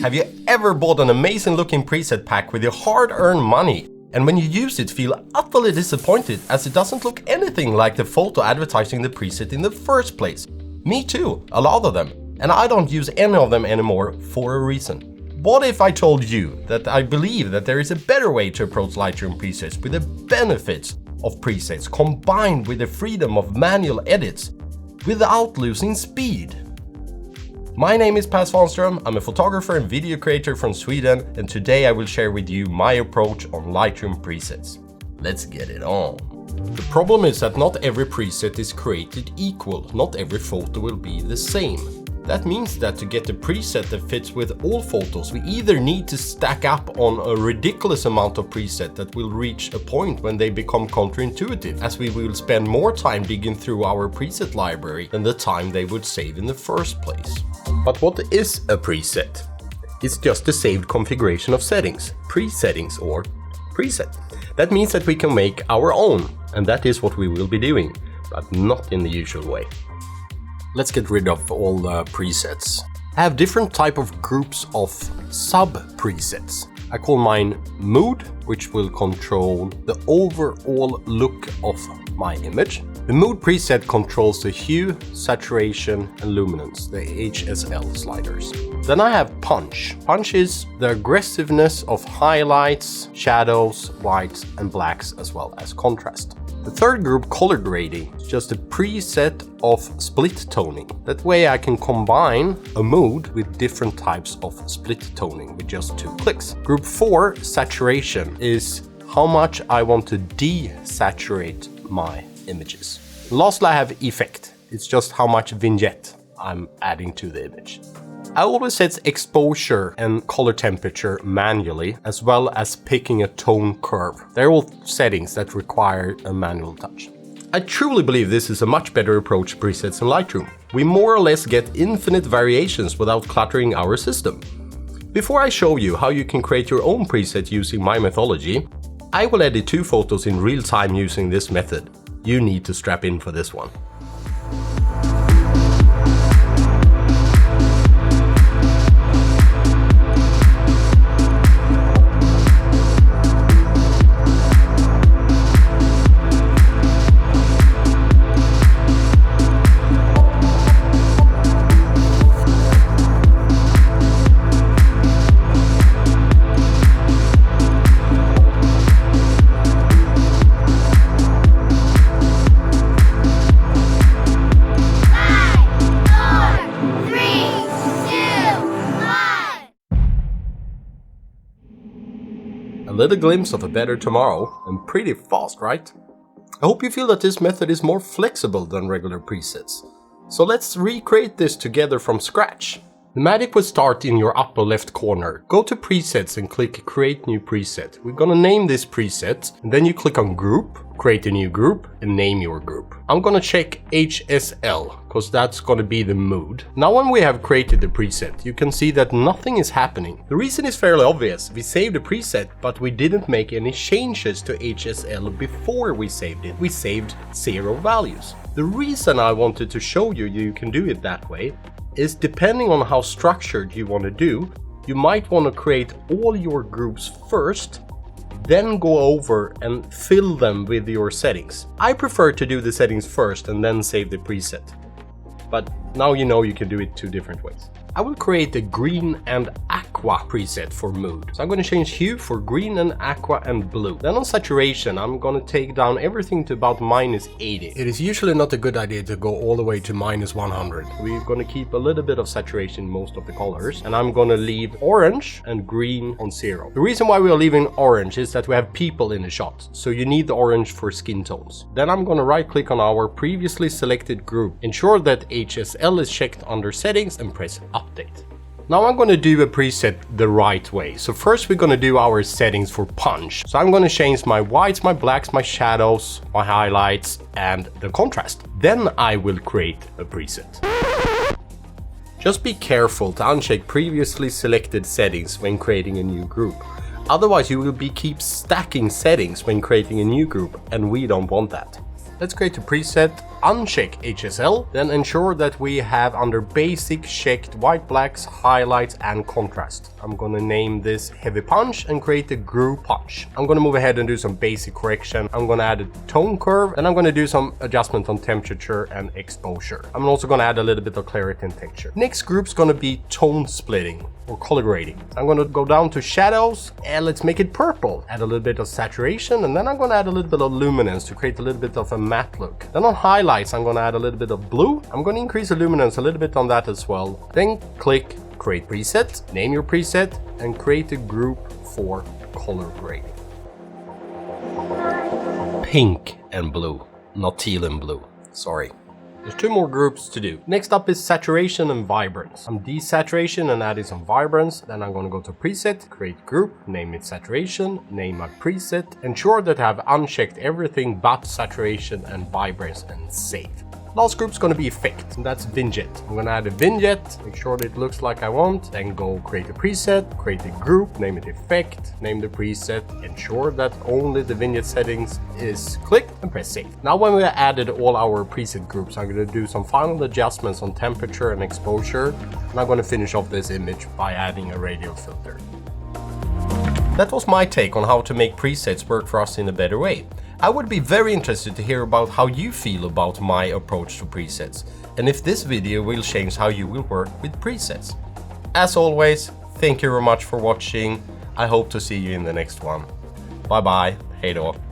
Have you ever bought an amazing looking preset pack with your hard-earned money, and when you use it feel utterly disappointed as it doesn't look anything like the photo advertising the preset in the first place? Me too, a lot of them, and I don't use any of them anymore for a reason. What if I told you that I believe that there is a better way to approach Lightroom presets with the benefits of presets combined with the freedom of manual edits without losing speed? My name is Per Svanström, I'm a photographer and video creator from Sweden, and today I will share with you my approach on Lightroom presets. Let's get it on. The problem is that not every preset is created equal, not every photo will be the same. That means that to get a preset that fits with all photos, we either need to stack up on a ridiculous amount of preset that will reach a point when they become counterintuitive, as we will spend more time digging through our preset library than the time they would save in the first place. But what is a preset? It's just a saved configuration of settings, presettings or preset. That means that we can make our own, and that is what we will be doing, but not in the usual way. Let's get rid of all the presets. I have different type of groups of sub-presets. I call mine mood, which will control the overall look of my image. The mood preset controls the hue, saturation, and luminance, the HSL sliders. Then I have punch. Punch is the aggressiveness of highlights, shadows, whites, and blacks, as well as contrast. The third group, color grading, is just a preset of split toning. That way I can combine a mood with different types of split toning with just 2 clicks. Group 4, saturation, is how much I want to desaturate my images. Lastly, I have effect. It's just how much vignette I'm adding to the image. I always set exposure and color temperature manually, as well as picking a tone curve. They're all settings that require a manual touch. I truly believe this is a much better approach to presets in Lightroom. We more or less get infinite variations without cluttering our system. Before I show you how you can create your own preset using my methodology, I will edit 2 photos in real time using this method. You need to strap in for this one. A little glimpse of a better tomorrow, and pretty fast, right? I hope you feel that this method is more flexible than regular presets. So let's recreate this together from scratch. The magic will start in your upper left corner. Go to presets and click create new preset. We're gonna name this preset, and then you click on group, create a new group, and name your group. I'm gonna check HSL, because that's gonna be the mood. Now when we have created the preset, you can see that nothing is happening. The reason is fairly obvious. We saved the preset, but we didn't make any changes to HSL before we saved it. We saved 0 values. The reason I wanted to show you can do it that way is depending on how structured you want to do, you might want to create all your groups first, then go over and fill them with your settings. I prefer to do the settings first and then save the preset. But now you know you can do it 2 different ways. I will create a green and aqua preset for mood. So I'm going to change hue for green and aqua and blue. Then on saturation, I'm going to take down everything to about -80. It is usually not a good idea to go all the way to -100. We're going to keep a little bit of saturation in most of the colors. And I'm going to leave orange and green on 0. The reason why we are leaving orange is that we have people in the shot. So you need the orange for skin tones. Then I'm going to right click on our previously selected group. Ensure that HSL is checked under settings and press update. Now I'm going to do a preset the right way. So first we're going to do our settings for punch. So I'm going to change my whites, my blacks, my shadows, my highlights, and the contrast. Then I will create a preset. Just be careful to uncheck previously selected settings when creating a new group. Otherwise you will keep stacking settings when creating a new group, and we don't want that. Let's create a preset uncheck HSL, then ensure that we have under basic checked white, blacks, highlights and contrast. I'm gonna name this heavy punch and create a groove punch. I'm gonna move ahead and do some basic correction. I'm gonna add a tone curve, and I'm gonna do some adjustment on temperature and exposure. I'm also gonna add a little bit of clarity and texture. Next group's gonna be tone splitting or color grading. I'm gonna go down to shadows and let's make it purple. Add a little bit of saturation, and then I'm gonna add a little bit of luminance to create a little bit of a matte look. Then on highlights, I'm gonna add a little bit of blue. I'm gonna increase the luminance a little bit on that as well. Then click create preset, name your preset, and create a group for color grading. Pink and blue, not teal and blue, sorry. There's 2 more groups to do. Next up is saturation and vibrance. I'm desaturation and adding some vibrance. Then I'm going to go to preset, create group, name it saturation, name my preset. Ensure that I have unchecked everything but saturation and vibrance and save. Last group's going to be effect, and that's vignette. I'm going to add a vignette, make sure that it looks like I want, then go create a preset, create a group, name it effect, name the preset, ensure that only the vignette settings is clicked, and press save. Now when we added all our preset groups, I'm going to do some final adjustments on temperature and exposure, and I'm going to finish off this image by adding a radial filter. That was my take on how to make presets work for us in a better way. I would be very interested to hear about how you feel about my approach to presets, and if this video will change how you will work with presets. As always, thank you very much for watching. I hope to see you in the next one. Bye bye, hej då.